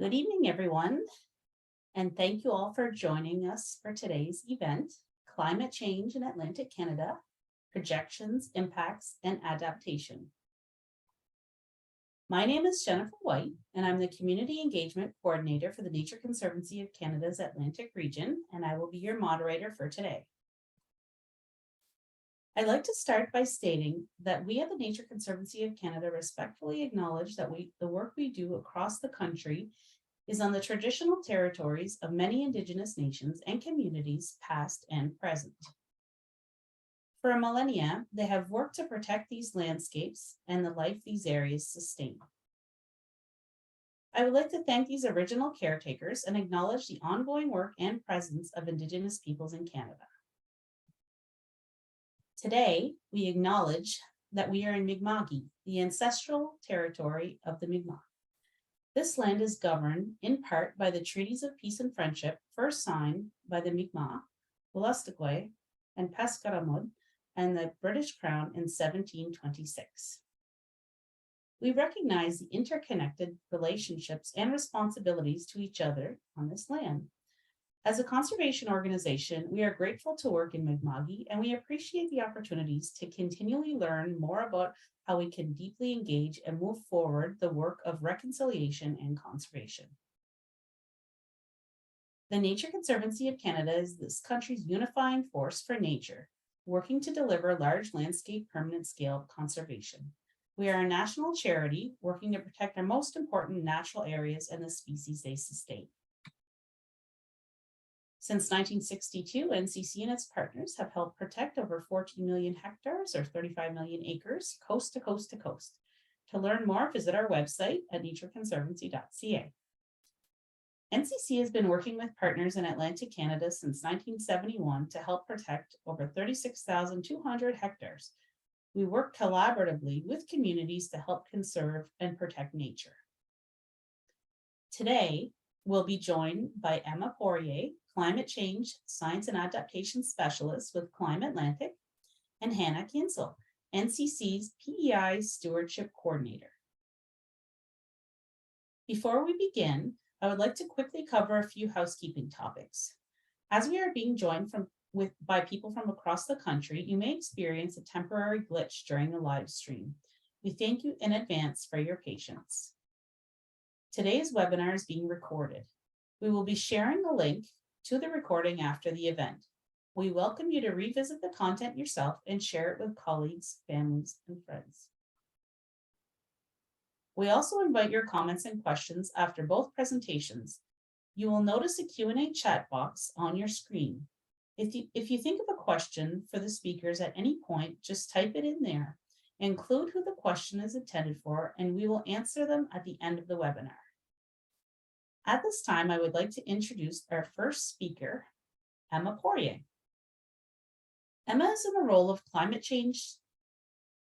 Good evening, everyone, and thank you all for joining us for today's event, Climate Change in Atlantic Canada, Projections, Impacts, and Adaptation. My name is Jennifer White, and I'm the Community Engagement Coordinator for the Nature Conservancy of Canada's Atlantic region, and I will be your moderator for today. I'd like to start by stating that we at the Nature Conservancy of Canada respectfully acknowledge that the work we do across the country is on the traditional territories of many Indigenous nations and communities, past and present. For a millennia, they have worked to protect these landscapes and the life these areas sustain. I would like to thank these original caretakers and acknowledge the ongoing work and presence of Indigenous peoples in Canada. Today, we acknowledge that we are in Mi'kma'ki, the ancestral territory of the Mi'kmaq. This land is governed in part by the treaties of peace and friendship first signed by the Mi'kmaq, Wolastoqey, and Pascaramud and the British Crown in 1726. We recognize the interconnected relationships and responsibilities to each other on this land. As a conservation organization, we are grateful to work in Mi'kma'ki, and we appreciate the opportunities to continually learn more about how we can deeply engage and move forward the work of reconciliation and conservation. The Nature Conservancy of Canada is this country's unifying force for nature, working to deliver large landscape permanent scale conservation. We are a national charity working to protect our most important natural areas and the species they sustain. Since 1962, NCC and its partners have helped protect over 14 million hectares or 35 million acres, coast to coast to coast. To learn more, visit our website at natureconservancy.ca. NCC has been working with partners in Atlantic Canada since 1971 to help protect over 36,200 hectares. We work collaboratively with communities to help conserve and protect nature. Today, we'll be joined by Emma Poirier, Climate Change Science and Adaptation Specialist with Climate Atlantic, and Hannah Kinsel, NCC's PEI Stewardship Coordinator. Before we begin, I would like to quickly cover a few housekeeping topics. As we are being joined by people from across the country, you may experience a temporary glitch during the live stream. We thank you in advance for your patience. Today's webinar is being recorded. We will be sharing the link to the recording after the event. We welcome you to revisit the content yourself and share it with colleagues, families, and friends. We also invite your comments and questions after both presentations. You will notice a Q&A chat box on your screen. If you think of a question for the speakers at any point, just type it in there. Include who the question is intended for, and we will answer them at the end of the webinar. At this time, I would like to introduce our first speaker, Emma Poirier. Emma is in the role of Climate Change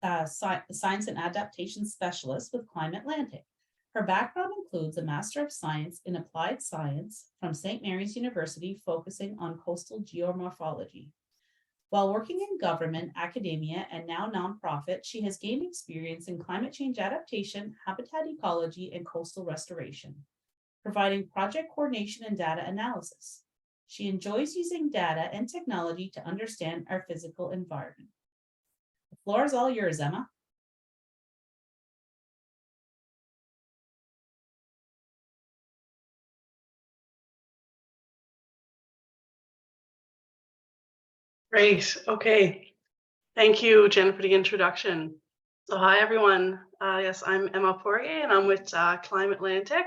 Science and Adaptation Specialist with Climate Atlantic. Her background includes a Master of Science in Applied Science from St. Mary's University, focusing on coastal geomorphology. While working in government, academia, and now nonprofit, she has gained experience in climate change adaptation, habitat ecology, and coastal restoration, providing project coordination and data analysis. She enjoys using data and technology to understand our physical environment. The floor is all yours, Emma. Great. Okay. Thank you, Jen, for the introduction. So hi, everyone. Yes, I'm Emma Poirier, and I'm with Climate Atlantic.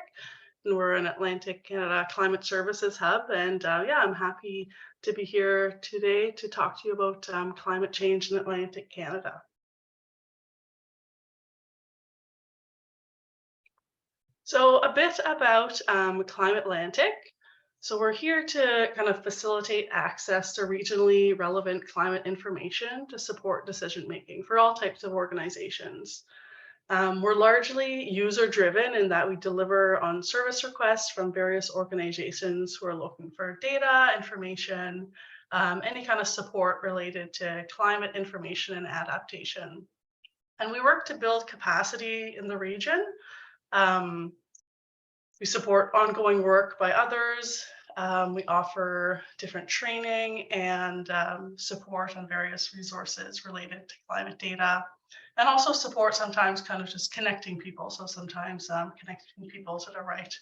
And we're an Atlantic Canada Climate Services hub. And yeah, I'm happy to be here today to talk to you about climate change in Atlantic Canada. So a bit about Climate Atlantic. So we're here to kind of facilitate access to regionally relevant climate information to support decision-making for all types of organizations. We're largely user-driven in that we deliver on service requests from various organizations who are looking for data, information, any kind of support related to climate information and adaptation. And we work to build capacity in the region We support ongoing work by others. We offer different training and support on various resources related to climate data, and also support sometimes kind of just connecting people. So sometimes connecting people to the right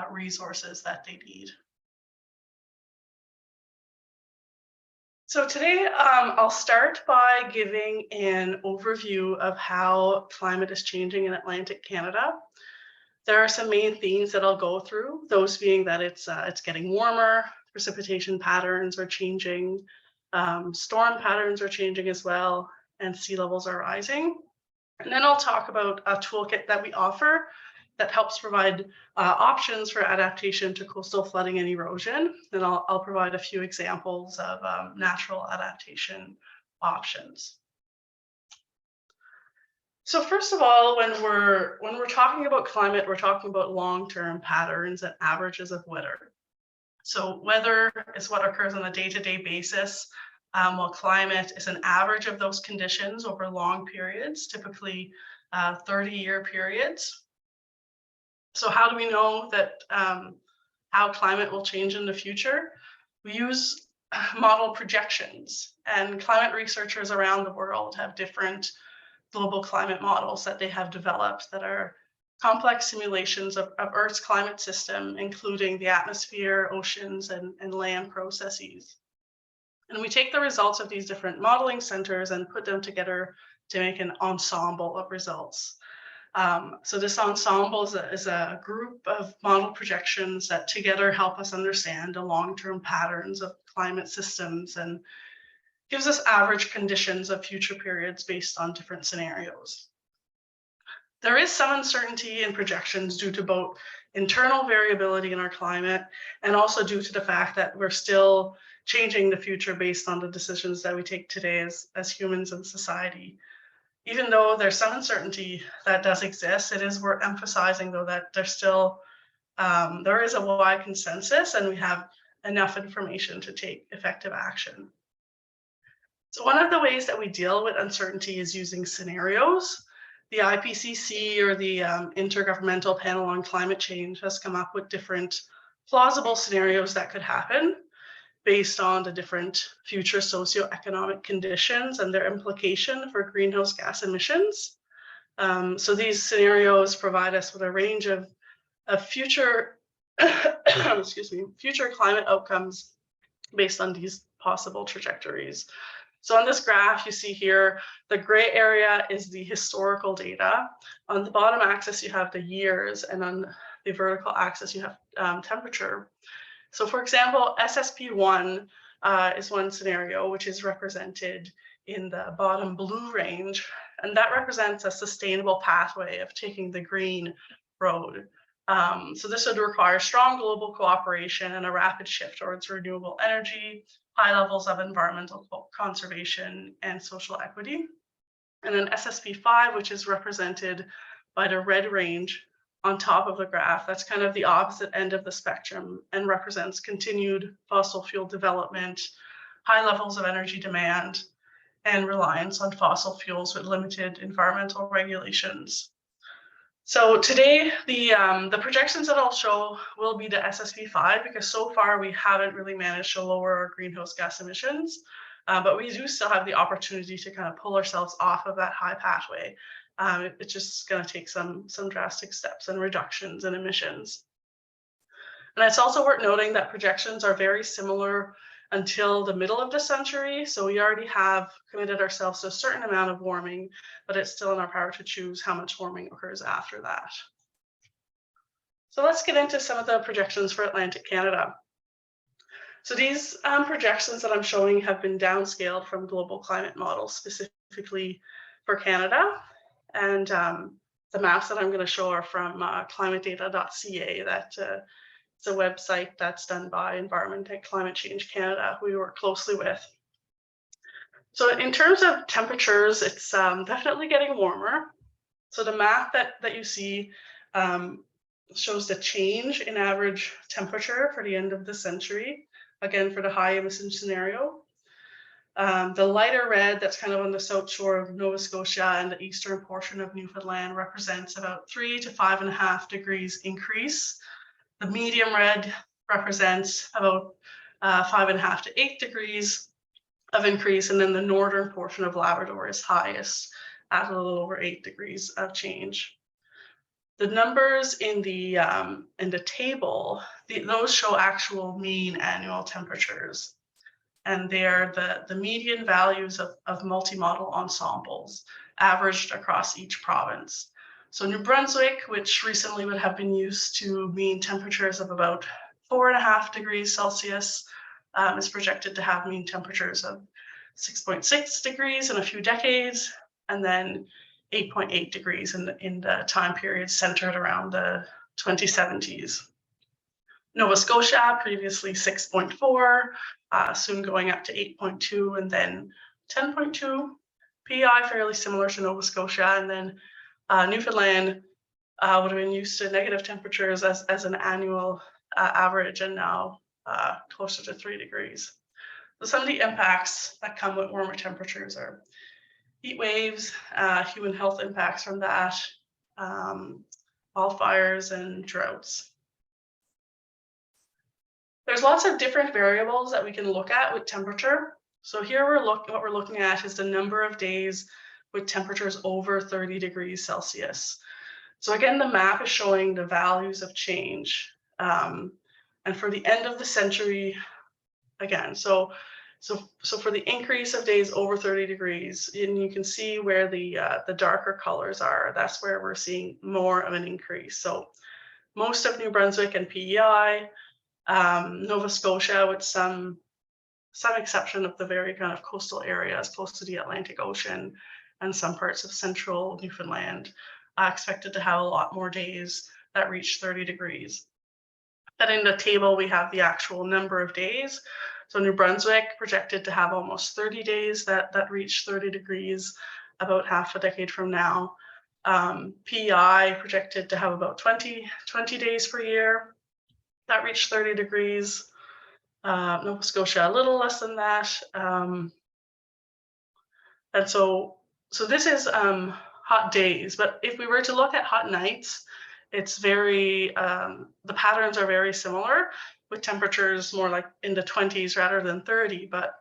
resources that they need. So today I'll start by giving an overview of how climate is changing in Atlantic Canada. There are some main themes that I'll go through, those being that it's getting warmer, precipitation patterns are changing, storm patterns are changing as well, and sea levels are rising. And then I'll talk about a toolkit that we offer that helps provide options for adaptation to coastal flooding and erosion. And I'll provide a few examples of natural adaptation options. So first of all, when we're talking about climate, we're talking about long-term patterns and averages of weather. So weather is what occurs on a day-to-day basis, while climate is an average of those conditions over long periods, typically 30-year periods. So how do we know that how climate will change in the future? We use model projections, and climate researchers around the world have different global climate models that they have developed that are complex simulations of Earth's climate system, including the atmosphere, oceans, and land processes. And we take the results of these different modeling centers and put them together to make an ensemble of results. So this ensemble is a group of model projections that together help us understand the long-term patterns of climate systems and gives us average conditions of future periods based on different scenarios. There is some uncertainty in projections due to both internal variability in our climate and also due to the fact that we're still changing the future based on the decisions that we take today as humans and society. Even though there's some uncertainty that does exist, it is worth emphasizing though that there's still, there is a wide consensus and we have enough information to take effective action. So one of the ways that we deal with uncertainty is using scenarios. The IPCC, or the Intergovernmental Panel on Climate Change, has come up with different plausible scenarios that could happen based on the different future socioeconomic conditions and their implication for greenhouse gas emissions. So these scenarios provide us with a range of future, future climate outcomes based on these possible trajectories. So on this graph, you see here, the gray area is the historical data. On the bottom axis, you have the years, and on the vertical axis, you have temperature. So for example, SSP1 is one scenario, which is represented in the bottom blue range, and that represents a sustainable pathway of taking the green road. So this would require strong global cooperation and a rapid shift towards renewable energy, high levels of environmental conservation, and social equity. And then SSP5, which is represented by the red range on top of the graph, that's kind of the opposite end of the spectrum and represents continued fossil fuel development, high levels of energy demand, and reliance on fossil fuels with limited environmental regulations. So today, the projections that I'll show will be the SSP5, because so far we haven't really managed to lower our greenhouse gas emissions, but we do still have the opportunity to kind of pull ourselves off of that high pathway. It's just going to take some drastic steps and reductions in emissions. And it's also worth noting that projections are very similar until the middle of the century. So we already have committed ourselves to a certain amount of warming, but it's still in our power to choose how much warming occurs after that. So let's get into some of the projections for Atlantic Canada. So these projections that I'm showing have been downscaled from global climate models specifically for Canada. And the maps that I'm going to show are from climatedata.ca. It's a website that's done by Environment and Climate Change Canada, who we work closely with. So in terms of temperatures, it's definitely getting warmer. So the map that you see shows the change in average temperature for the end of the century, again, for the high emission scenario. The lighter red that's kind of on the south shore of Nova Scotia and the eastern portion of Newfoundland represents about 3 to 5.5 degrees increase. The medium red represents about 5.5 to 8 degrees of increase, and then the northern portion of Labrador is highest at a little over 8 degrees of change. The numbers in the table, those show actual mean annual temperatures, and they're the median values of multi-model ensembles averaged across each province. So New Brunswick, which recently would have been used to mean temperatures of about 4.5 degrees Celsius, is projected to have mean temperatures of 6.6 degrees in a few decades, and then 8.8 degrees in the time period centered around the 2070s. Nova Scotia, previously 6.4, soon going up to 8.2 and then 10.2. PEI, fairly similar to Nova Scotia, and then Newfoundland would have been used to negative temperatures as an annual average, and now closer to 3 degrees. So some of the impacts that come with warmer temperatures are heat waves, human health impacts from that, wildfires, and droughts. There's lots of different variables that we can look at with temperature. So here what we're looking at is the number of days with temperatures over 30 degrees Celsius. So again, the map is showing the values of change. And for the end of the century, again, so for the increase of days over 30 degrees, and you can see where the darker colors are, that's where we're seeing more of an increase. So most of New Brunswick and PEI, Nova Scotia, with some exception of the very kind of coastal areas close to the Atlantic Ocean, and some parts of central Newfoundland, expected to have a lot more days that reach 30 degrees. And in the table, we have the actual number of days. So New Brunswick projected to have almost 30 days that reach 30 degrees about half a decade from now. PEI projected to have about 20 days per year that reach 30 degrees. Nova Scotia, a little less than that. And so this is hot days, but if we were to look at hot nights, it's very, the patterns are very similar, with temperatures more like in the 20s rather than 30, but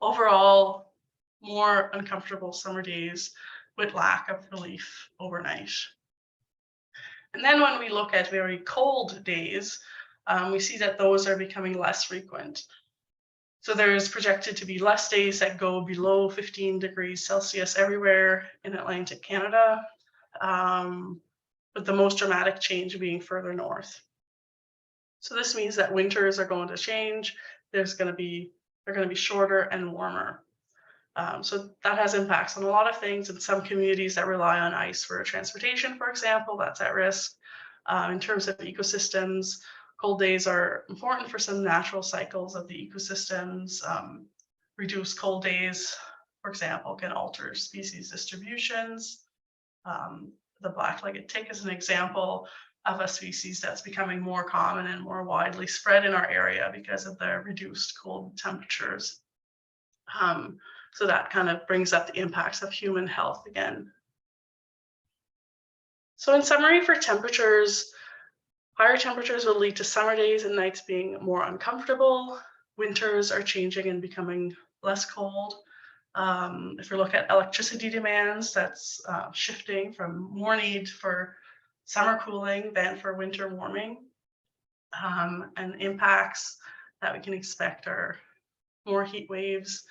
overall more uncomfortable summer days with lack of relief overnight. And then when we look at very cold days, we see that those are becoming less frequent. So there's projected to be less days that go below 15 degrees Celsius everywhere in Atlantic Canada, with the most dramatic change being further north. So this means that winters are going to change. They're going to be shorter and warmer. So that has impacts on a lot of things. In some communities that rely on ice for transportation, for example, that's at risk. In terms of ecosystems, cold days are important for some natural cycles of the ecosystems. Reduced cold days, for example, can alter species distributions. The black-legged tick is an example of a species that's becoming more common and more widely spread in our area because of the reduced cold temperatures. So that kind of brings up the impacts of human health again. So in summary, for temperatures, higher temperatures will lead to summer days and nights being more uncomfortable. Winters are changing and becoming less cold. If we look at electricity demands, that's shifting from more need for summer cooling than for winter warming. And impacts that we can expect are more heat waves,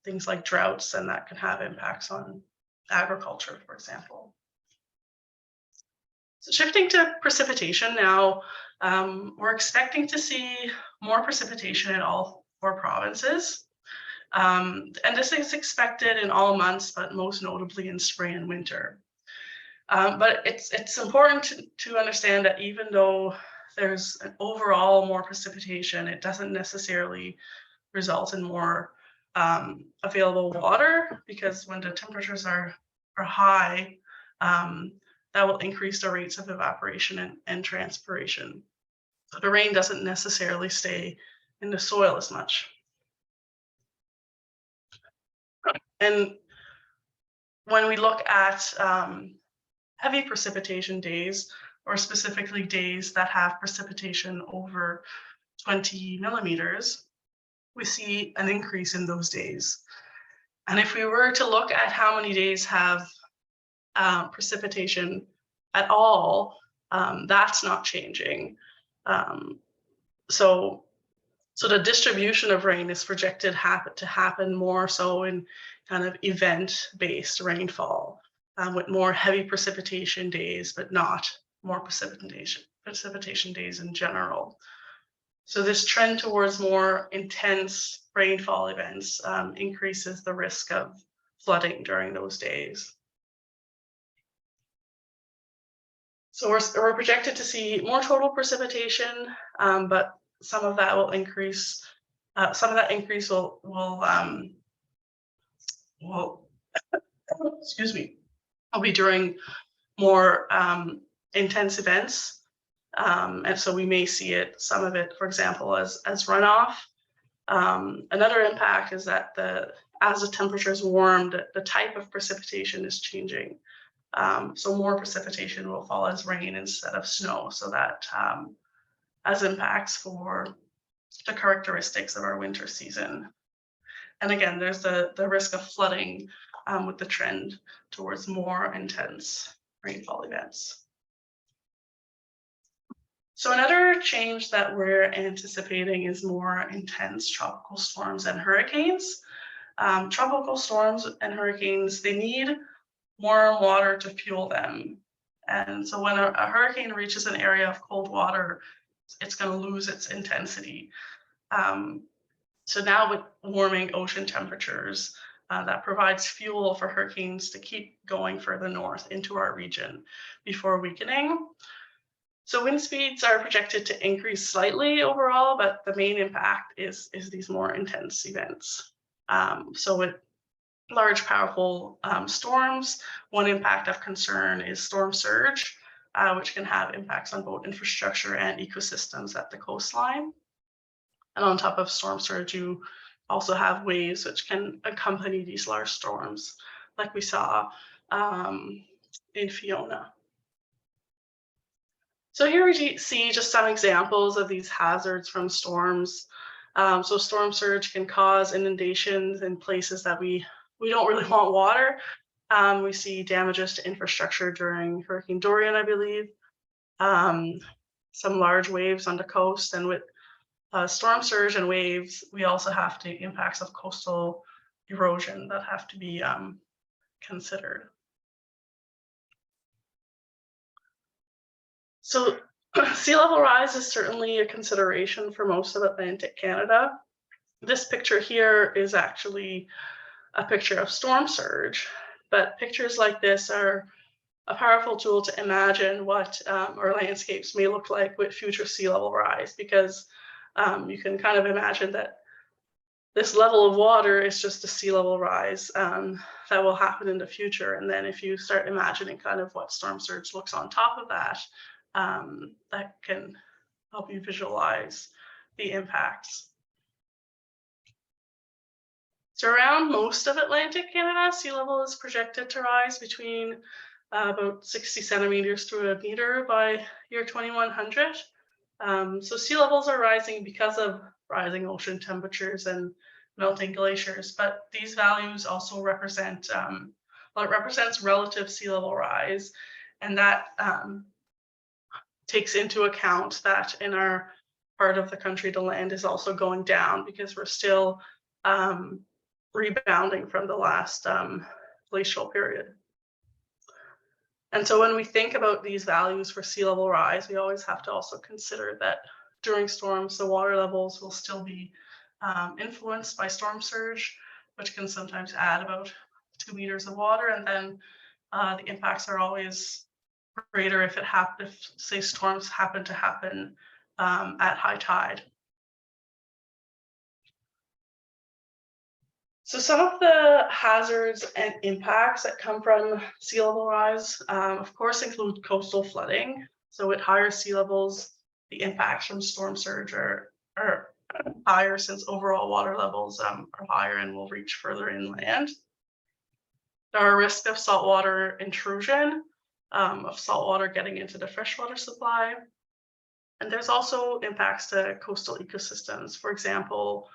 things like droughts, and that can have impacts on agriculture, for example. So shifting to precipitation now, we're expecting to see more precipitation in all 4 provinces. And this is expected in all months, but most notably in spring and winter. But it's important to understand that even though there's an overall more precipitation, it doesn't necessarily result in more available water, because when the temperatures are high, that will increase the rates of evaporation and transpiration. So the rain doesn't necessarily stay in the soil as much. And when we look at heavy precipitation days, or specifically days that have precipitation over 20 millimeters, we see an increase in those days. And if we were to look at how many days have precipitation at all, that's not changing. So the distribution of rain is projected to happen more so in kind of event-based rainfall, with more heavy precipitation days, but not more precipitation days in general. So this trend towards more intense rainfall events increases the risk of flooding during those days. So we're projected to see more total precipitation, but some of that will increase. Some of that increase will excuse me, will be during more intense events, and so we may see some of it, for example, as runoff. Another impact is that as the temperatures warm, the type of precipitation is changing. So more precipitation will fall as rain instead of snow. So that has impacts for the characteristics of our winter season. And again, there's the risk of flooding with the trend towards more intense rainfall events. So another change that we're anticipating is more intense tropical storms and hurricanes. Tropical storms and hurricanes, they need warm water to fuel them. And so when a hurricane reaches an area of cold water, it's going to lose its intensity. So now with warming ocean temperatures, that provides fuel for hurricanes to keep going further north into our region before weakening. So wind speeds are projected to increase slightly overall, but the main impact is these more intense events. So with large, powerful storms, one impact of concern is storm surge, which can have impacts on both infrastructure and ecosystems at the coastline. And on top of storm surge, you also have waves which can accompany these large storms, like we saw in Fiona. So here we see just some examples of these hazards from storms. So storm surge can cause inundations in places that we don't really want water. We see damages to infrastructure during Hurricane Dorian, I believe. Some large waves on the coast, and with storm surge and waves, we also have the impacts of coastal erosion that have to be considered. So sea level rise is certainly a consideration for most of Atlantic Canada. This picture here is actually a picture of storm surge, but pictures like this are a powerful tool to imagine what our landscapes may look like with future sea level rise, because you can kind of imagine that this level of water is just a sea level rise that will happen in the future. And then if you start imagining kind of what storm surge looks on top of that, that can help you visualize the impacts. So around most of Atlantic Canada, sea level is projected to rise between about 60 centimeters to a meter by year 2100. So sea levels are rising because of rising ocean temperatures and melting glaciers, but these values also represent, well, it represents relative sea level rise, and that takes into account that in our part of the country, the land is also going down because we're still rebounding from the last glacial period. And so when we think about these values for sea level rise, we always have to also consider that during storms, the water levels will still be influenced by storm surge, which can sometimes add about 2 meters of water. And then the impacts are always greater if say storms happen to happen at high tide. So some of the hazards and impacts that come from sea level rise, of course, include coastal flooding. So with higher sea levels, the impacts from storm surge are higher, since overall water levels are higher and will reach further inland. There are risks of saltwater intrusion, of saltwater getting into the freshwater supply. And there's also impacts to coastal ecosystems. For example,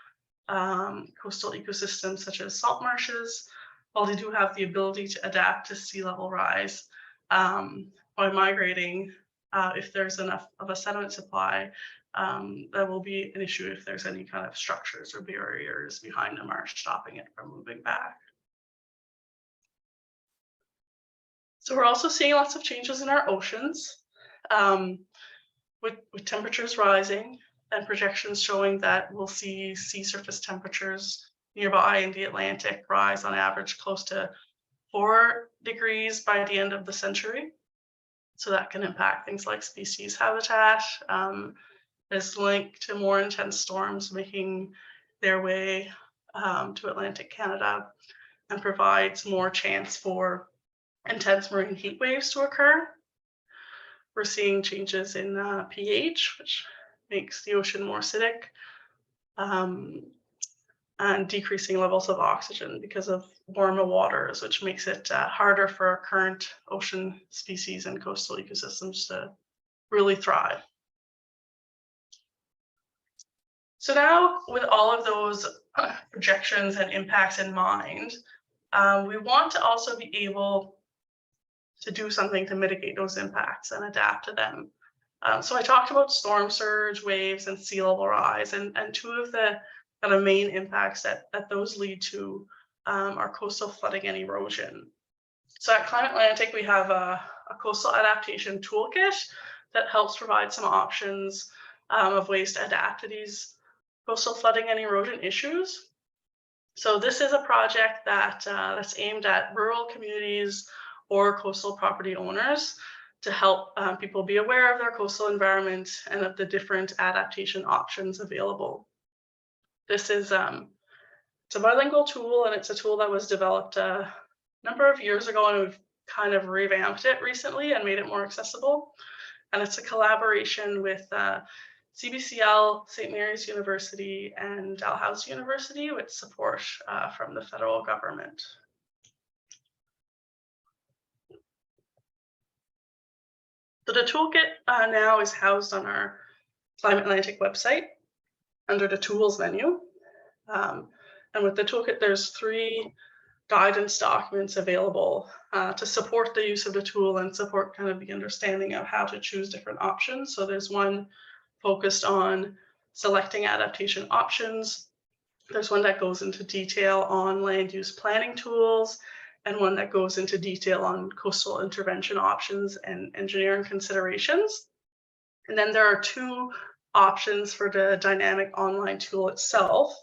coastal ecosystems such as salt marshes, while they do have the ability to adapt to sea level rise by migrating, if there's enough of a sediment supply, that will be an issue if there's any kind of structures or barriers behind the marsh stopping it from moving back. So we're also seeing lots of changes in our oceans. With temperatures rising and projections showing that we'll see sea surface temperatures nearby in the Atlantic rise on average close to 4 degrees by the end of the century. So that can impact things like species habitat. Is linked to more intense storms making their way to Atlantic Canada and provides more chance for intense marine heat waves to occur. We're seeing changes in pH, which makes the ocean more acidic, and decreasing levels of oxygen because of warmer waters, which makes it harder for our current ocean species and coastal ecosystems to really thrive. So now, with all of those projections and impacts in mind, we want to also be able to do something to mitigate those impacts and adapt to them. So I talked about storm surge, waves, and sea level rise, and two of the kind of main impacts that those lead to are coastal flooding and erosion. So at Climate Atlantic, we have a coastal adaptation toolkit that helps provide some options of ways to adapt to these coastal flooding and erosion issues. So this is a project that's aimed at rural communities or coastal property owners to help people be aware of their coastal environment and of the different adaptation options available. This is it's a bilingual tool, and it's a tool that was developed a number of years ago, and we've kind of revamped it recently and made it more accessible. And it's a collaboration with CBCL, St. Mary's University, and Dalhousie University with support from the federal government. So the toolkit now is housed on our Climate Atlantic website under the tools menu. And with the toolkit, there's 3 guidance documents available to support the use of the tool and support kind of the understanding of how to choose different options. So there's one focused on selecting adaptation options. There's one that goes into detail on land use planning tools, and one that goes into detail on coastal intervention options and engineering considerations. And then there are 2 options for the dynamic online tool itself.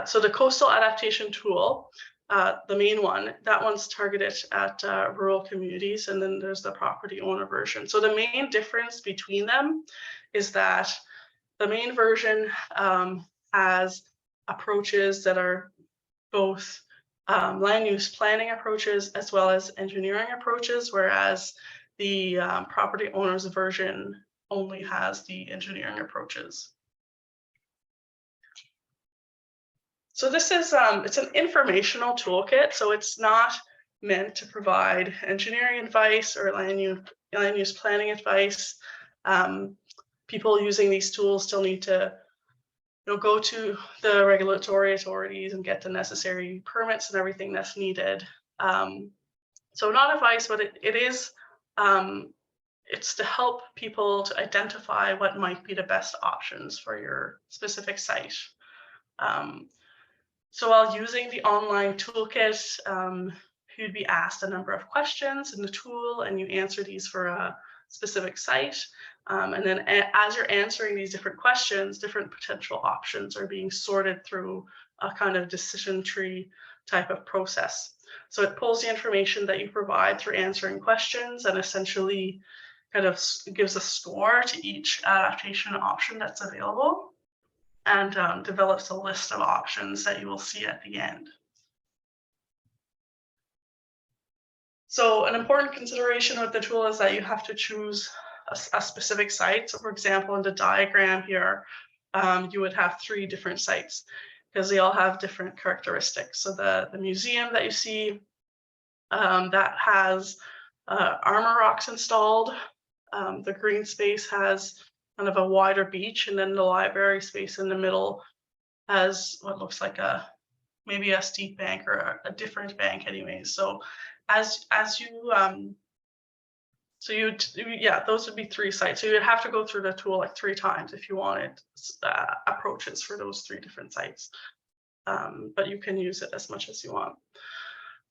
So the coastal adaptation tool, the main one, that one's targeted at rural communities, and then there's the property owner version. So the main difference between them is that the main version has approaches that are both land use planning approaches as well as engineering approaches, whereas the property owner's version only has the engineering approaches. So this is it's an informational toolkit, so it's not meant to provide engineering advice or land use planning advice. People using these tools still need to go to the regulatory authorities and get the necessary permits and everything that's needed. So not advice, but it is it's to help people to identify what might be the best options for your specific site. So while using the online toolkit, you'd be asked a number of questions in the tool, and you answer these for a specific site. And then as you're answering these different questions, different potential options are being sorted through a kind of decision tree type of process. So it pulls the information that you provide through answering questions and essentially kind of gives a score to each adaptation option that's available, and develops a list of options that you will see at the end. So an important consideration with the tool is that you have to choose a specific site. So for example, in the diagram here, you would have 3 different sites because they all have different characteristics. So the museum that you see, that has armor rocks installed. The green space has kind of a wider beach, and then the library space in the middle has what looks like maybe a steep bank or a different bank anyways. So as you yeah, those would be 3 sites. So you'd have to go through the tool like 3 times if you wanted approaches for those 3 different sites. But you can use it as much as you want.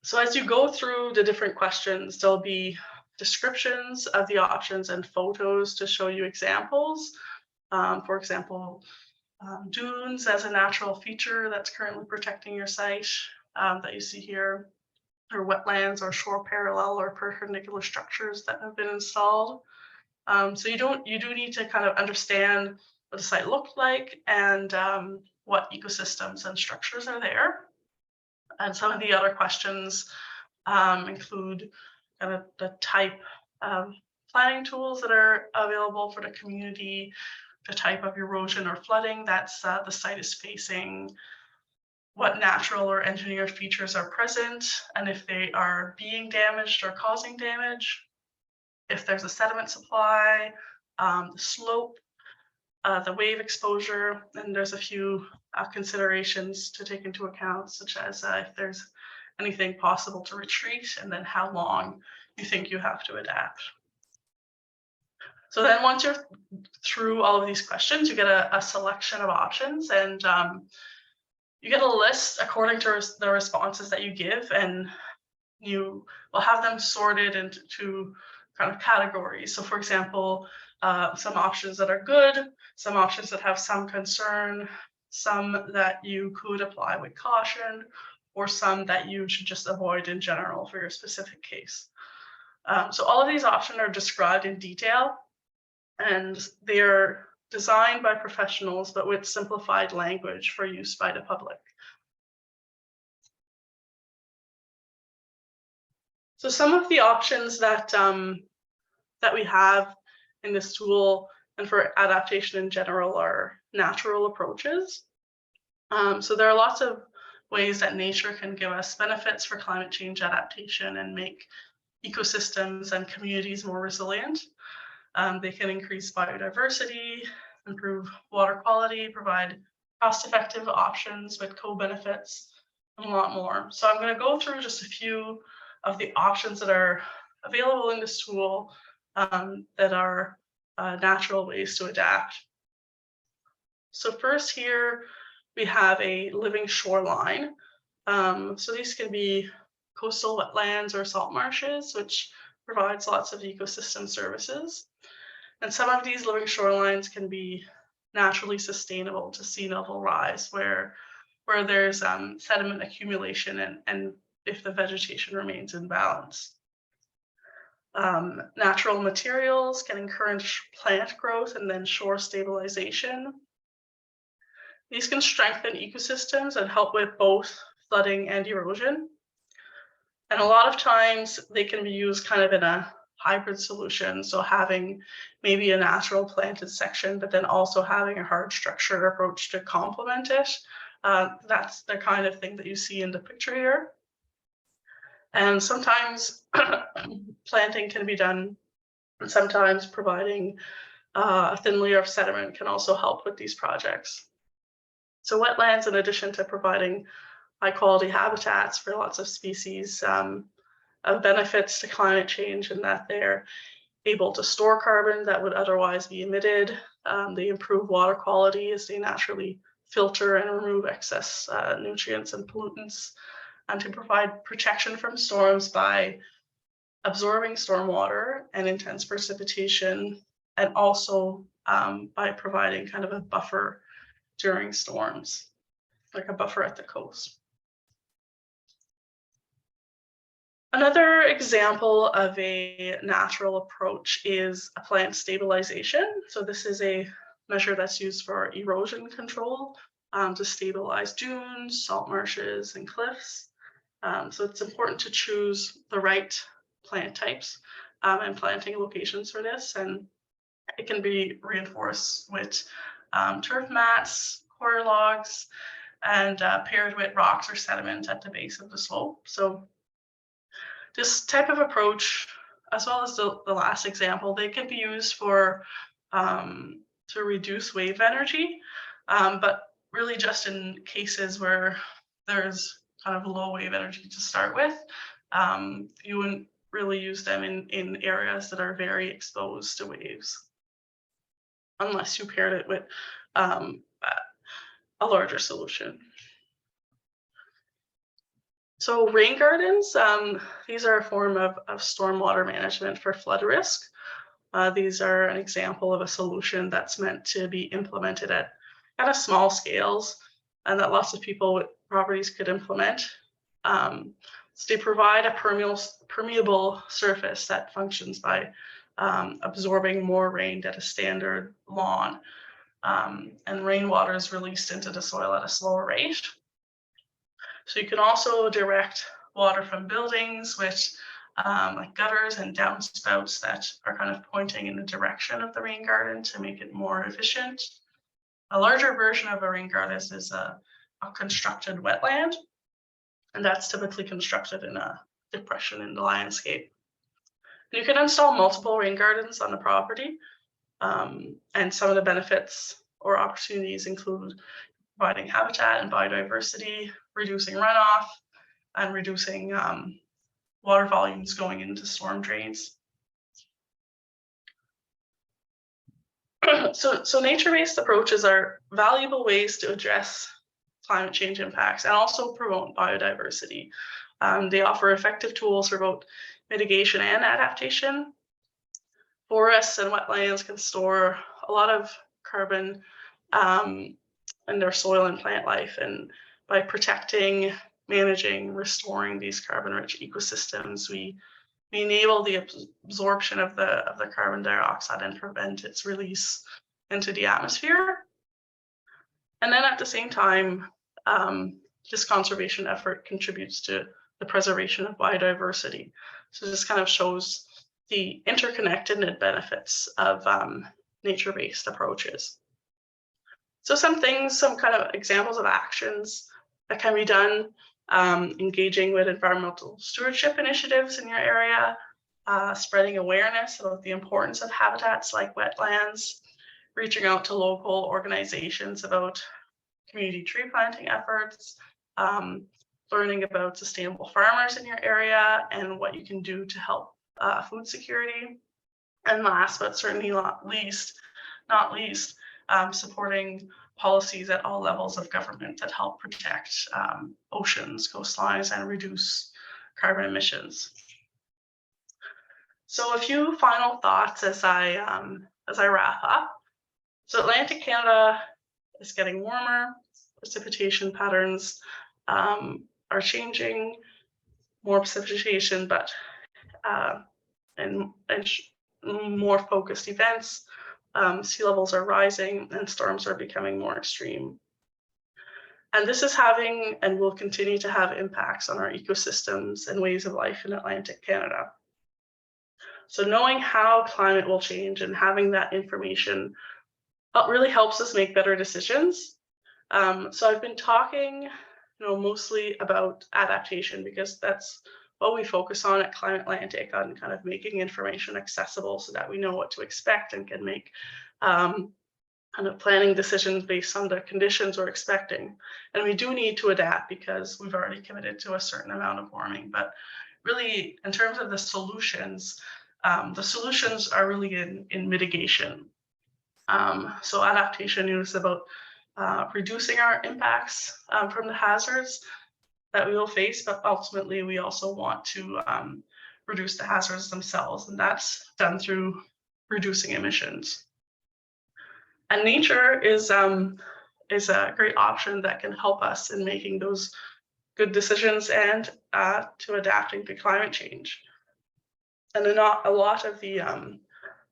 So as you go through the different questions, there'll be descriptions of the options and photos to show you examples. For example, dunes as a natural feature that's currently protecting your site that you see here, or wetlands or shore parallel or perpendicular structures that have been installed. So you do need to kind of understand what the site looked like and what ecosystems and structures are there. And some of the other questions include kind of the type of planning tools that are available for the community, the type of erosion or flooding that's the site is facing, what natural or engineered features are present, and if they are being damaged or causing damage, if there's a sediment supply, the slope, the wave exposure, and there's a few considerations to take into account, such as if there's anything possible to retreat, and then how long you think you have to adapt. So then once you're through all of these questions, you get a selection of options, and you get a list according to the responses that you give, and you will have them sorted into kind of categories. So for example, some options that are good, some options that have some concern, some that you could apply with caution, or some that you should just avoid in general for your specific case. So all of these options are described in detail, and they're designed by professionals, but with simplified language for use by the public. So some of the options that we have in this tool and for adaptation in general are natural approaches. So there are lots of ways that nature can give us benefits for climate change adaptation and make ecosystems and communities more resilient. They can increase biodiversity, improve water quality, provide cost-effective options with co-benefits, and a lot more. So I'm going to go through just a few of the options that are available in this tool that are natural ways to adapt. So first here, we have a living shoreline. So these can be coastal wetlands or salt marshes, which provides lots of ecosystem services. And some of these living shorelines can be naturally sustainable to sea level rise, where there's sediment accumulation and if the vegetation remains in balance. Natural materials can encourage plant growth and then shore stabilization. These can strengthen ecosystems and help with both flooding and erosion. And a lot of times they can be used kind of in a hybrid solution. So having maybe a natural planted section, but then also having a hard structured approach to complement it. That's the kind of thing that you see in the picture here. And sometimes planting can be done, and sometimes providing a thin layer of sediment can also help with these projects. So wetlands, in addition to providing high quality habitats for lots of species, have benefits to climate change in that they're able to store carbon that would otherwise be emitted. They improve water quality as they naturally filter and remove excess nutrients and pollutants, and to provide protection from storms by absorbing stormwater and intense precipitation, and also by providing kind of a buffer during storms, like a buffer at the coast. Another example of a natural approach is a plant stabilization. So this is a measure that's used for erosion control to stabilize dunes, salt marshes, and cliffs. So it's important to choose the right plant types and planting locations for this, and it can be reinforced with turf mats, quarter logs, and paired with rocks or sediment at the base of the slope. So this type of approach, as well as the last example, they can be used for to reduce wave energy, but really just in cases where there's kind of low wave energy to start with. You wouldn't really use them in areas that are very exposed to waves, unless you paired it with a larger solution. So rain gardens, these are a form of stormwater management for flood risk. These are an example of a solution that's meant to be implemented at kind of small scales and that lots of people with properties could implement. So they provide a permeable surface that functions by absorbing more rain than a standard lawn. And rainwater is released into the soil at a slower rate. So you can also direct water from buildings with like gutters and downspouts that are kind of pointing in the direction of the rain garden to make it more efficient. A larger version of a rain garden is a constructed wetland, and that's typically constructed in a depression in the landscape. You can install multiple rain gardens on the property, and some of the benefits or opportunities include providing habitat and biodiversity, reducing runoff, and reducing water volumes going into storm drains. So nature-based approaches are valuable ways to address climate change impacts and also promote biodiversity. They offer effective tools for both mitigation and adaptation. Forests and wetlands can store a lot of carbon in their soil and plant life, and by protecting, managing, restoring these carbon-rich ecosystems, we enable the absorption of the carbon dioxide and prevent its release into the atmosphere. And then at the same time, this conservation effort contributes to the preservation of biodiversity. So this kind of shows the interconnected benefits of nature-based approaches. So some kind of examples of actions that can be done: engaging with environmental stewardship initiatives in your area, spreading awareness about the importance of habitats like wetlands, reaching out to local organizations about community tree planting efforts, learning about sustainable farmers in your area and what you can do to help food security. And last but certainly not least, supporting policies at all levels of government that help protect oceans, coastlines, and reduce carbon emissions. So a few final thoughts as I wrap up. So Atlantic Canada is getting warmer. Precipitation patterns are changing. More precipitation, but and more focused events. Sea levels are rising and storms are becoming more extreme. And this is having and will continue to have impacts on our ecosystems and ways of life in Atlantic Canada. So knowing how climate will change and having that information really helps us make better decisions. So I've been talking, mostly about adaptation because that's what we focus on at Climate Atlantic, on kind of making information accessible so that we know what to expect and can make kind of planning decisions based on the conditions we're expecting. And we do need to adapt because we've already committed to a certain amount of warming. But really, in terms of the solutions are really in mitigation. So adaptation is about reducing our impacts from the hazards that we will face, but ultimately we also want to reduce the hazards themselves, and that's done through reducing emissions. And nature is a great option that can help us in making those good decisions and to adapting to climate change. And a lot of the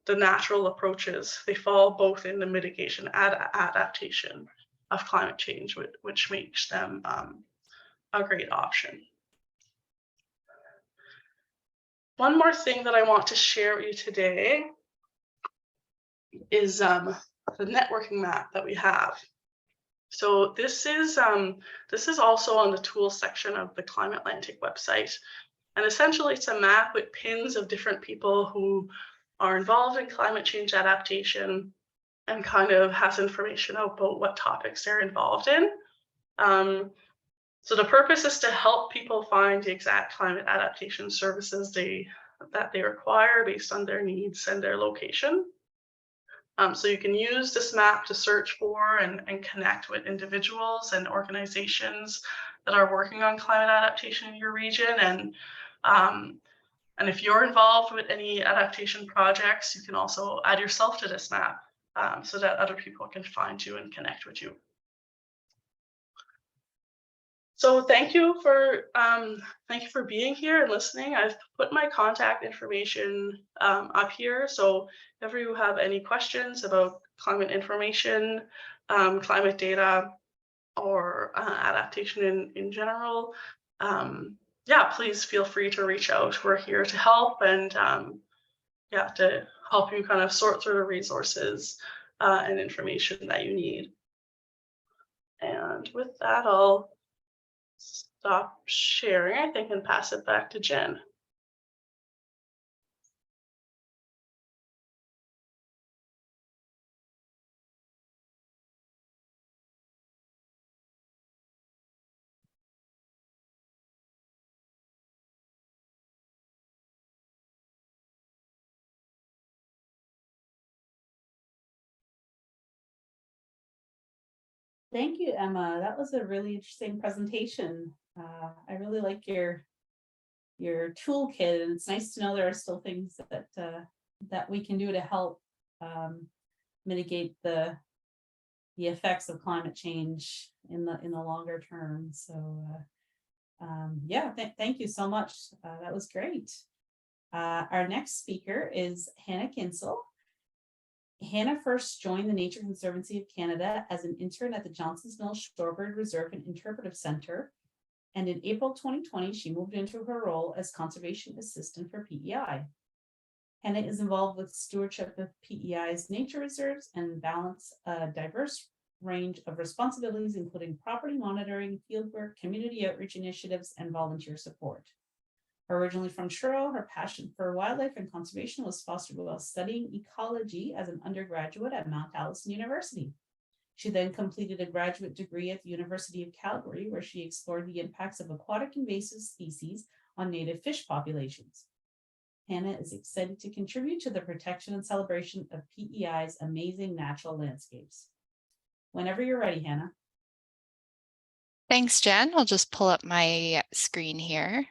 natural approaches, they fall both in the mitigation and adaptation of climate change, which makes them a great option. One more thing that I want to share with you today is the networking map that we have. So this is also on the tools section of the Climate Atlantic website. And essentially it's a map with pins of different people who are involved in climate change adaptation and kind of has information about what topics they're involved in. So the purpose is to help people find the exact climate adaptation services that they require based on their needs and their location. So you can use this map to search for and connect with individuals and organizations that are working on climate adaptation in your region. And if you're involved with any adaptation projects, you can also add yourself to this map so that other people can find you and connect with you. So thank you for being here and listening. I've put my contact information up here. So if you have any questions about climate information, climate data, or adaptation in general, yeah, please feel free to reach out. We're here to help and yeah, to help you kind of sort through the resources and information that you need. And with that, I'll stop sharing, I think, and pass it back to Jen. Thank you, Emma. That was a really interesting presentation. I really like your toolkit, and it's nice to know there are still things that we can do to help mitigate the effects of climate change in the longer term. So yeah, thank you so much. That was great. Our next speaker is Hannah Kinsel. Hannah first joined the Nature Conservancy of Canada as an intern at the Johnson's Mill Shorebird Reserve and Interpretive Center. And in April 2020, she moved into her role as Conservation Assistant for PEI. Hannah is involved with stewardship of PEI's nature reserves and balance a diverse range of responsibilities, including property monitoring, fieldwork, community outreach initiatives, and volunteer support. Originally from Truro, her passion for wildlife and conservation was fostered while studying ecology as an undergraduate at Mount Allison University. She then completed a graduate degree at the University of Calgary, where she explored the impacts of aquatic invasive species on native fish populations. Hannah is excited to contribute to the protection and celebration of PEI's amazing natural landscapes. Whenever you're ready, Hannah. Thanks, Jen. I'll just pull up my screen here.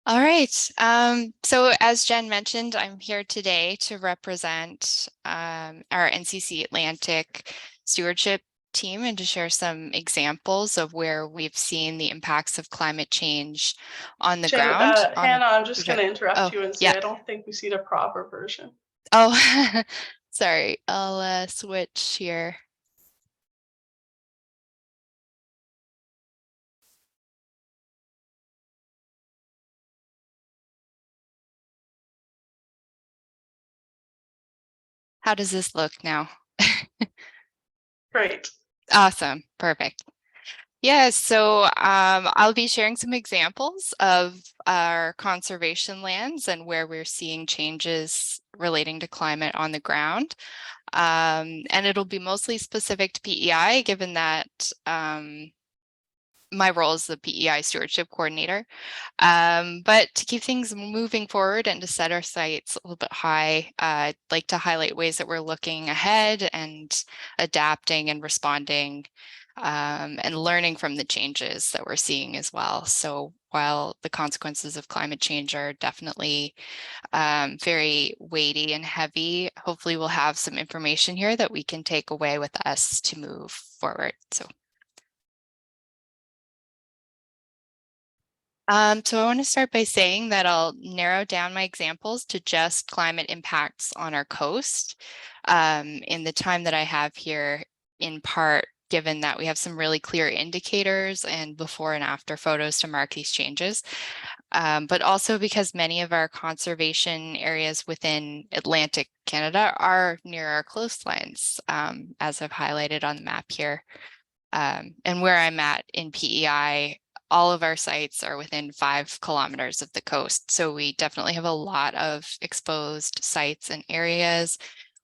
All right. So as Jen mentioned, I'm here today to represent our NCC Atlantic stewardship team and to share some examples of where we've seen the impacts of climate change on the ground. Hannah, I'm just going to interrupt you and say, yeah. I don't think we see the proper version. Oh, sorry. I'll switch here. How does this look now? Great. Awesome. Perfect. Yeah, so I'll be sharing some examples of our conservation lands and where we're seeing changes relating to climate on the ground. And it'll be mostly specific to PEI, given that my role is the PEI stewardship coordinator. But to keep things moving forward and to set our sights a little bit high, I'd like to highlight ways that we're looking ahead and adapting and responding and learning from the changes that we're seeing as well. So while the consequences of climate change are definitely very weighty and heavy, hopefully we'll have some information here that we can take away with us to move forward. So I want to start by saying that I'll narrow down my examples to just climate impacts on our coast in the time that I have here, in part given that we have some really clear indicators and before and after photos to mark these changes. But also because many of our conservation areas within Atlantic Canada are near our coastlines, as I've highlighted on the map here. And where I'm at in PEI, all of our sites are within 5 kilometers of the coast. So we definitely have a lot of exposed sites and areas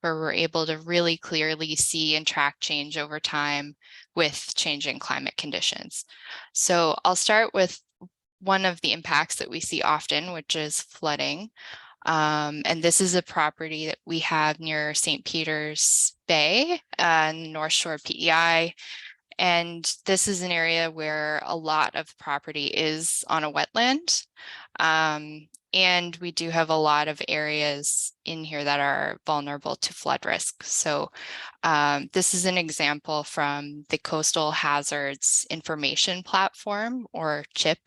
where we're able to really clearly see and track change over time with changing climate conditions. So I'll start with one of the impacts that we see often, which is flooding. And this is a property that we have near St. Peter's Bay in the North Shore PEI. And this is an area where a lot of property is on a wetland. And we do have a lot of areas in here that are vulnerable to flood risk. So this is an example from the Coastal Hazards Information Platform, or CHIP,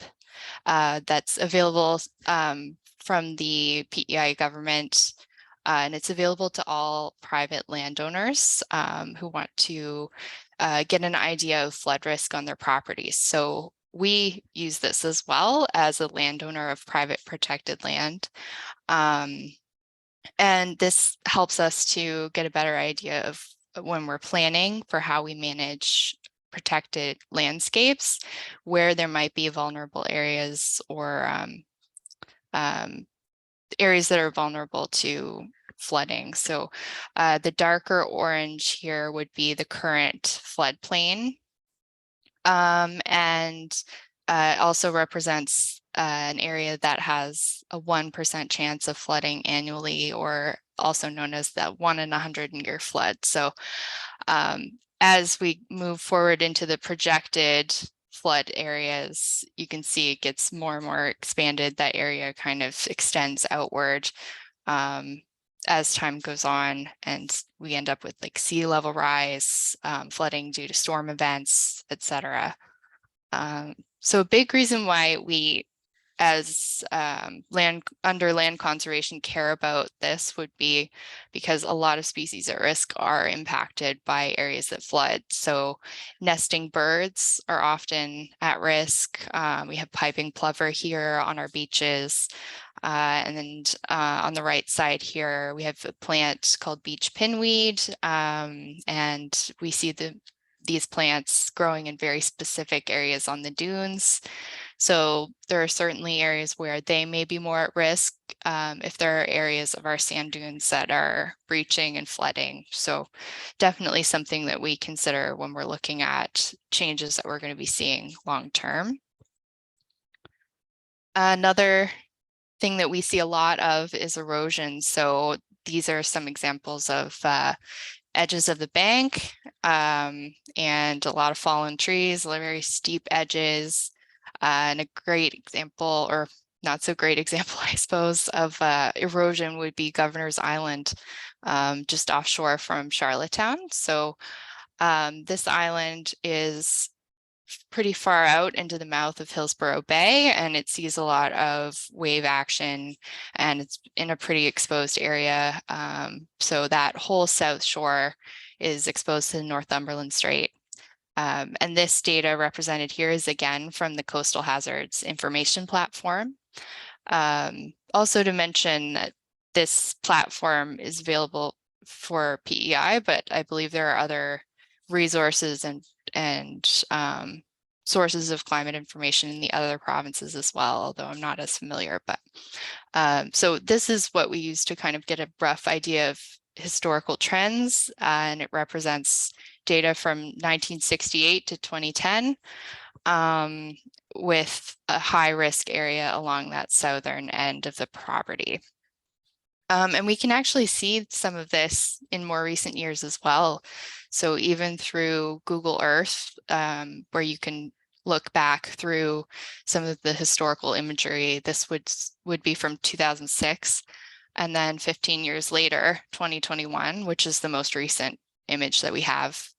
that's available from the PEI government. And it's available to all private landowners who want to get an idea of flood risk on their properties. So we use this as well as a landowner of private protected land. And this helps us to get a better idea of when we're planning for how we manage protected landscapes, where there might be vulnerable areas or areas that are vulnerable to flooding. So the darker orange here would be the current floodplain. And also represents an area that has a 1% chance of flooding annually, or also known as the 1 in 100-year flood. So as we move forward into the projected flood areas, you can see it gets more and more expanded. That area kind of extends outward as time goes on, and we end up with like sea level rise, flooding due to storm events, etc. So a big reason why we, as land conservation, care about this would be because a lot of species at risk are impacted by areas that flood. So nesting birds are often at risk. We have piping plover here on our beaches. And then on the right side here, we have a plant called beach pinweed, and we see these plants growing in very specific areas on the dunes. So there are certainly areas where they may be more at risk if there are areas of our sand dunes that are breaching and flooding. So definitely something that we consider when we're looking at changes that we're going to be seeing long term. Another thing that we see a lot of is erosion. So these are some examples of edges of the bank and a lot of fallen trees, very steep edges, and a great example, or not so great example, I suppose, of erosion would be Governor's Island, just offshore from Charlottetown. So this island is pretty far out into the mouth of Hillsborough Bay, and it sees a lot of wave action, and it's in a pretty exposed area. So that whole south shore is exposed to the Northumberland Strait. And this data represented here is again from the Coastal Hazards Information Platform. Also to mention that this platform is available for PEI, but I believe there are other resources and sources of climate information in the other provinces as well, although I'm not as familiar. But so this is what we use to kind of get a rough idea of historical trends, and it represents data from 1968 to 2010 with a high risk area along that southern end of the property. And we can actually see some of this in more recent years as well. So even through Google Earth, where you can look back through some of the historical imagery, this would be from 2006. And then 15 years later, 2021, which is the most recent image that we have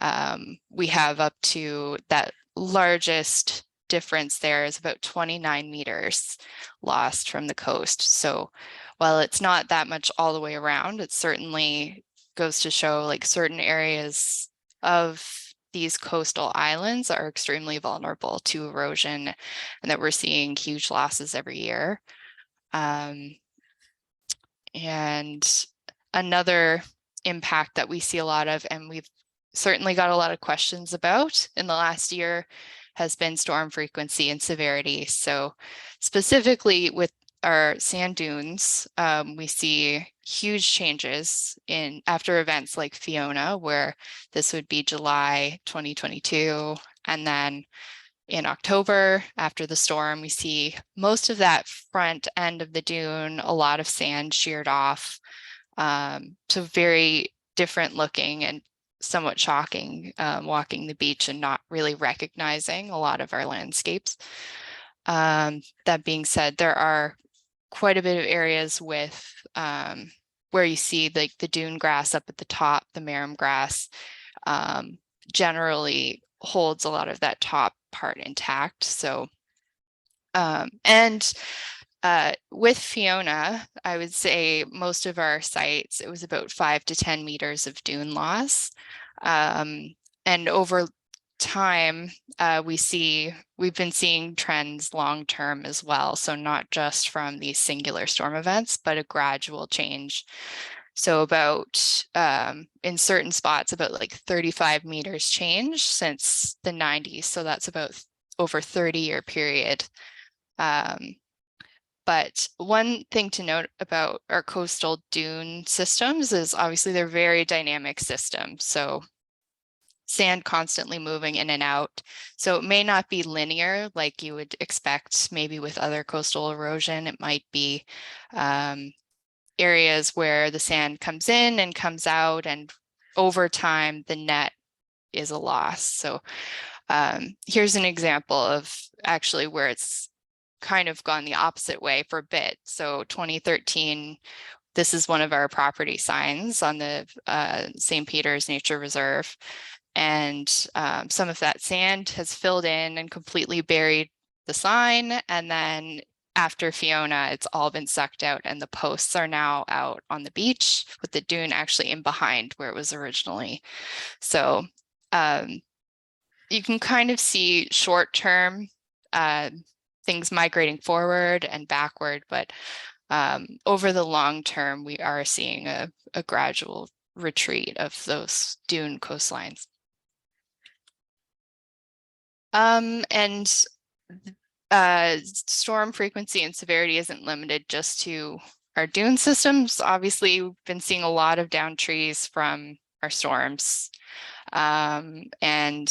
up to that largest difference there is about 29 meters lost from the coast. So while it's not that much all the way around, it certainly goes to show like certain areas of these coastal islands are extremely vulnerable to erosion and that we're seeing huge losses every year. And another impact that we see a lot of, and we've certainly got a lot of questions about in the last year, has been storm frequency and severity. So specifically with our sand dunes, we see huge changes after events like Fiona, where this would be July 2022, and then in October, after the storm, we see most of that front end of the dune, a lot of sand sheared off, to very different looking and somewhat shocking, walking the beach and not really recognizing a lot of our landscapes. That being said, there are quite a bit of areas with where you see like the dune grass up at the top, the marram grass, generally holds a lot of that top part intact. So, with Fiona, I would say most of our sites, it was about 5 to 10 meters of dune loss. And over time, we've been seeing trends long-term as well. So not just from these singular storm events, but a gradual change. So about, in certain spots, about like 35 meters change since the 90s. So that's about over 30-year period. But one thing to note about our coastal dune systems is obviously they're very dynamic systems. So sand constantly moving in and out. So it may not be linear like you would expect maybe with other coastal erosion. It might be areas where the sand comes in and comes out, and over time the net is a loss. So here's an example of actually where it's kind of gone the opposite way for a bit. So 2013, this is one of our property signs on the St. Peter's Nature Reserve. And some of that sand has filled in and completely buried the sign. And then after Fiona, it's all been sucked out and the posts are now out on the beach with the dune actually in behind where it was originally. So you can kind of see short-term things migrating forward and backward, but over the long term, we are seeing a gradual retreat of those dune coastlines. And storm frequency and severity isn't limited just to our dune systems. Obviously, we've been seeing a lot of down trees from our storms. And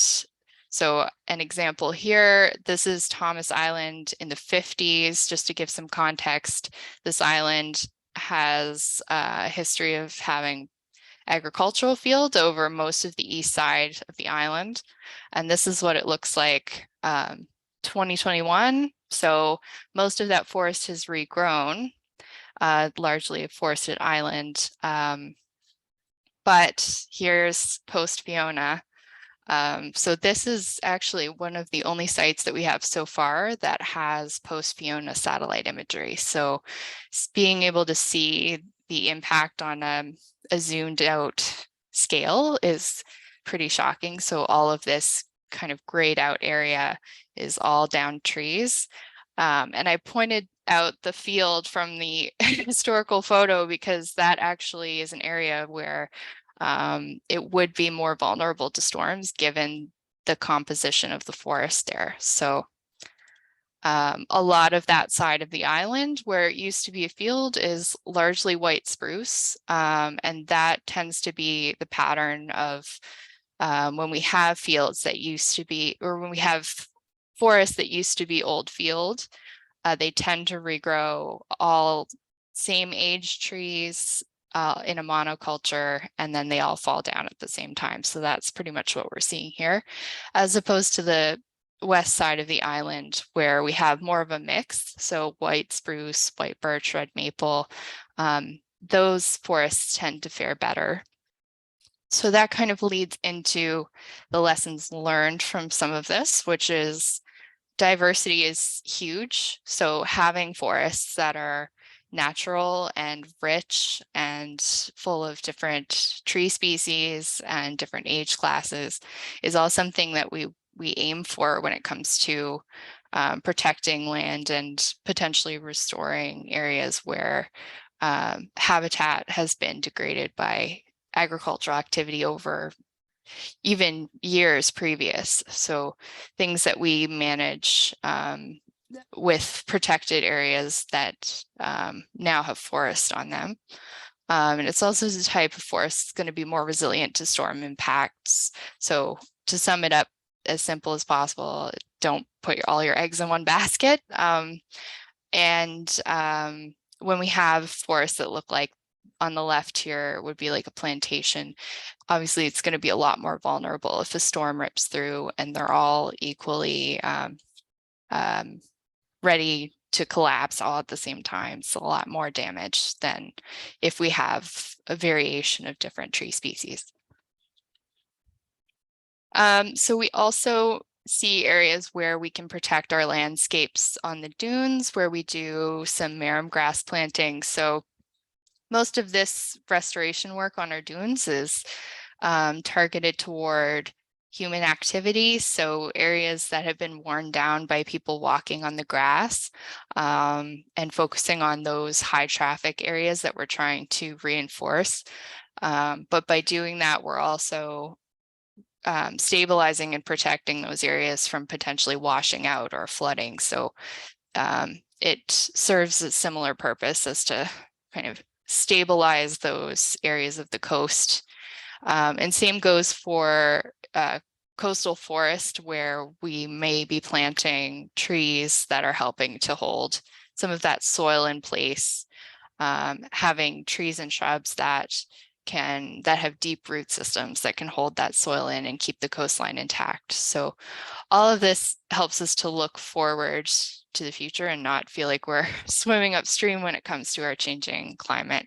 so an example here, this is Thomas Island in the 50s, just to give some context. This island has a history of having agricultural fields over most of the east side of the island. And this is what it looks like 2021. So most of that forest has regrown, largely a forested island. But here's post Fiona. So this is actually one of the only sites that we have so far that has post Fiona satellite imagery. So being able to see the impact on a zoomed out scale is pretty shocking. So all of this kind of grayed out area is all down trees. And I pointed out the field from the historical photo because that actually is an area where it would be more vulnerable to storms given the composition of the forest there. So a lot of that side of the island where it used to be a field is largely white spruce. And that tends to be the pattern of when we have fields that used to be, or when we have forests that used to be old field, they tend to regrow all same age trees in a monoculture, and then they all fall down at the same time. So that's pretty much what we're seeing here, as opposed to the west side of the island where we have more of a mix. So white spruce, white birch, red maple, those forests tend to fare better. So that kind of leads into the lessons learned from some of this, which is diversity is huge. So having forests that are, natural and rich and full of different tree species and different age classes is all something that we aim for when it comes to protecting land and potentially restoring areas where habitat has been degraded by agricultural activity over even years previous. So things that we manage with protected areas that now have forest on them. And it's also the type of forest that's going to be more resilient to storm impacts. So to sum it up as simple as possible, don't put all your eggs in one basket. When we have forests that look like on the left here would be like a plantation, obviously it's going to be a lot more vulnerable if a storm rips through and they're all equally ready to collapse all at the same time. It's a lot more damage than if we have a variation of different tree species. So we also see areas where we can protect our landscapes on the dunes, where we do some marram grass planting. So most of this restoration work on our dunes is targeted toward human activity. So areas that have been worn down by people walking on the grass, and focusing on those high traffic areas that we're trying to reinforce. But by doing that, we're also stabilizing and protecting those areas from potentially washing out or flooding. So it serves a similar purpose as to kind of stabilize those areas of the coast. And same goes for coastal forest, where we may be planting trees that are helping to hold some of that soil in place, having trees and shrubs that have deep root systems that can hold that soil in and keep the coastline intact. So all of this helps us to look forward to the future and not feel like we're swimming upstream when it comes to our changing climate.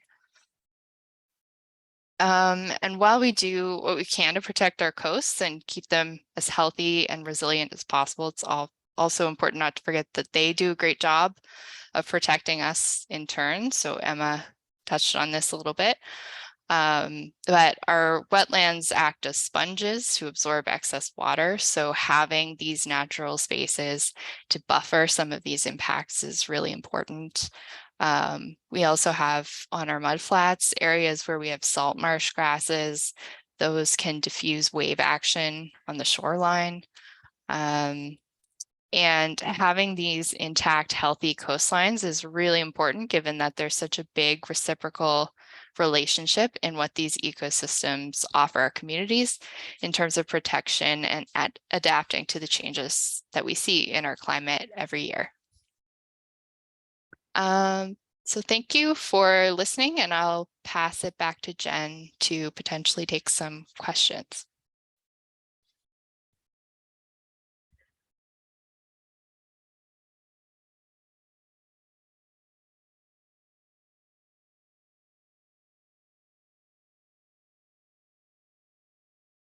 And while we do what we can to protect our coasts and keep them as healthy and resilient as possible, it's also important not to forget that they do a great job of protecting us in turn. So Emma touched on this a little bit. But our wetlands act as sponges to absorb excess water. So having these natural spaces to buffer some of these impacts is really important. We also have on our mudflats areas where we have salt marsh grasses. Those can diffuse wave action on the shoreline. And having these intact, healthy coastlines is really important, given that there's such a big reciprocal relationship in what these ecosystems offer our communities in terms of protection and adapting to the changes that we see in our climate every year. So thank you for listening, and I'll pass it back to Jen to potentially take some questions.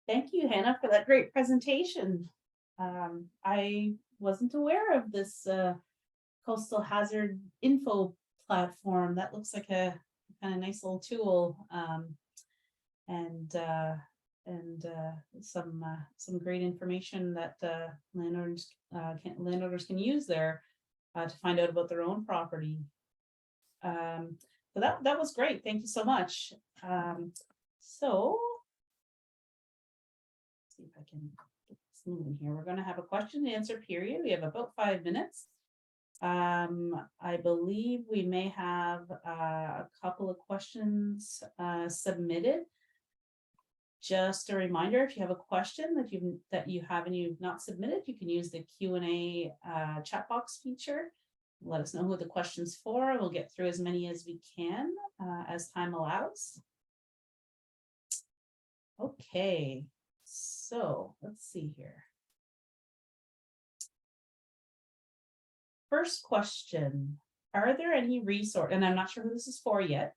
Thank you, Hannah, for that great presentation. I wasn't aware of this coastal hazard info platform. That looks like a kind of nice little tool, and some great information that landowners can use there to find out about their own property. So that was great. Thank you so much. So see if I can get this moving here. We're going to have a question and answer period. We have about 5 minutes. I believe we may have a couple of questions submitted. Just a reminder, if you have a question that you have and you've not submitted, you can use the Q&A chat box feature. Let us know who the question's for. We'll get through as many as we can as time allows. Okay, so let's see here. First question, are there any resources, and I'm not sure who this is for yet,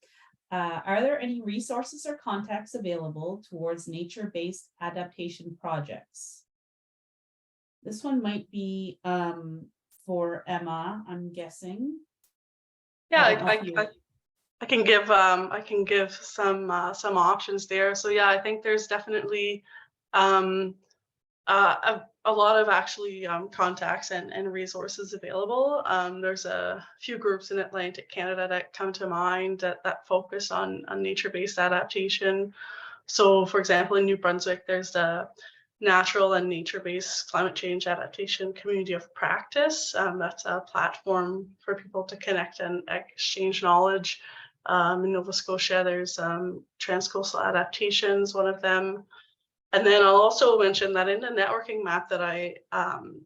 are there any resources or contacts available towards nature-based adaptation projects? This one might be for Emma, I'm guessing. Yeah, I don't know if you- I can give some options there. So yeah, I think there's definitely a lot of actually contacts and resources available. There's a few groups in Atlantic Canada that come to mind that focus on nature-based adaptation. So for example, in New Brunswick, there's the Natural and Nature-Based Climate Change Adaptation Community of Practice. That's a platform for people to connect and exchange knowledge. In Nova Scotia, there's Transcoastal Adaptations, one of them. And then I'll also mention that in the networking map that I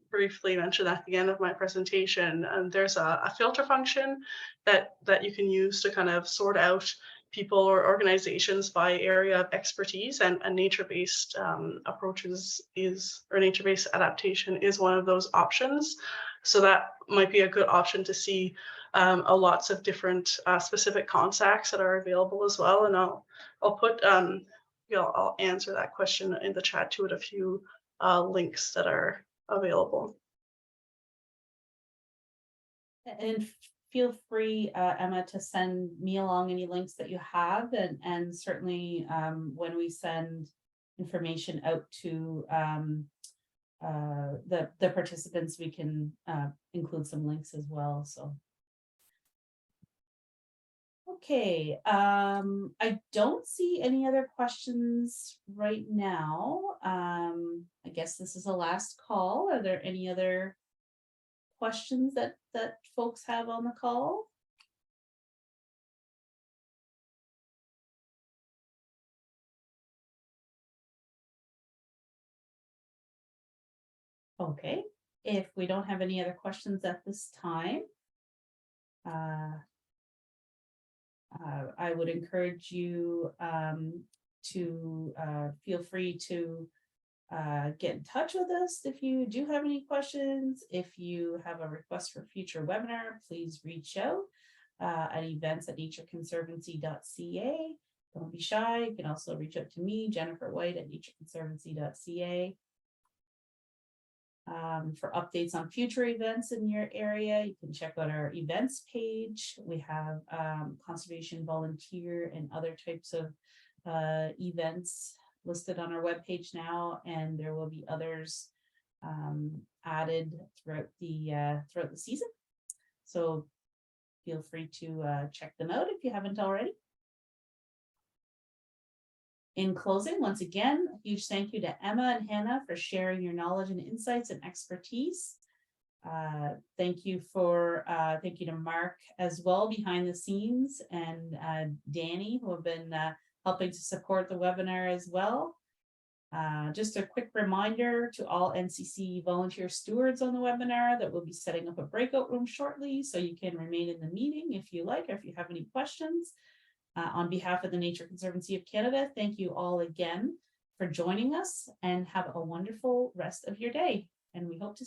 briefly mentioned at the end of my presentation, there's a filter function that you can use to kind of sort out people or organizations by area of expertise, and nature-based approaches or nature-based adaptation is one of those options. So that might be a good option to see lots of different specific contacts that are available as well. And I'll put I'll answer that question in the chat too, with a few links that are available. And feel free, Emma, to send me along any links that you have, and certainly when we send information out to the participants, we can include some links as well. So. Okay, I don't see any other questions right now. I guess this is a last call. Are there any other questions that folks have on the call? Okay, if we don't have any other questions at this time, I would encourage you to feel free to get in touch with us if you do have any questions. If you have a request for future webinar, please reach out at events@natureconservancy.ca. Don't be shy. You can also reach out to me, Jennifer White, at natureconservancy.ca. For updates on future events in your area, you can check out our events page. We have conservation volunteer and other types of events listed on our webpage now, and there will be others added throughout the season. So feel free to check them out if you haven't already. In closing, once again, a huge thank you to Emma and Hannah for sharing your knowledge and insights and expertise. Thank you to Mark as well behind the scenes, and Danny, who have been helping to support the webinar as well. Just a quick reminder to all NCC volunteer stewards on the webinar that we'll be setting up a breakout room shortly, so you can remain in the meeting if you like, or if you have any questions. On behalf of the Nature Conservancy of Canada, thank you all again for joining us, and have a wonderful rest of your day. And we hope to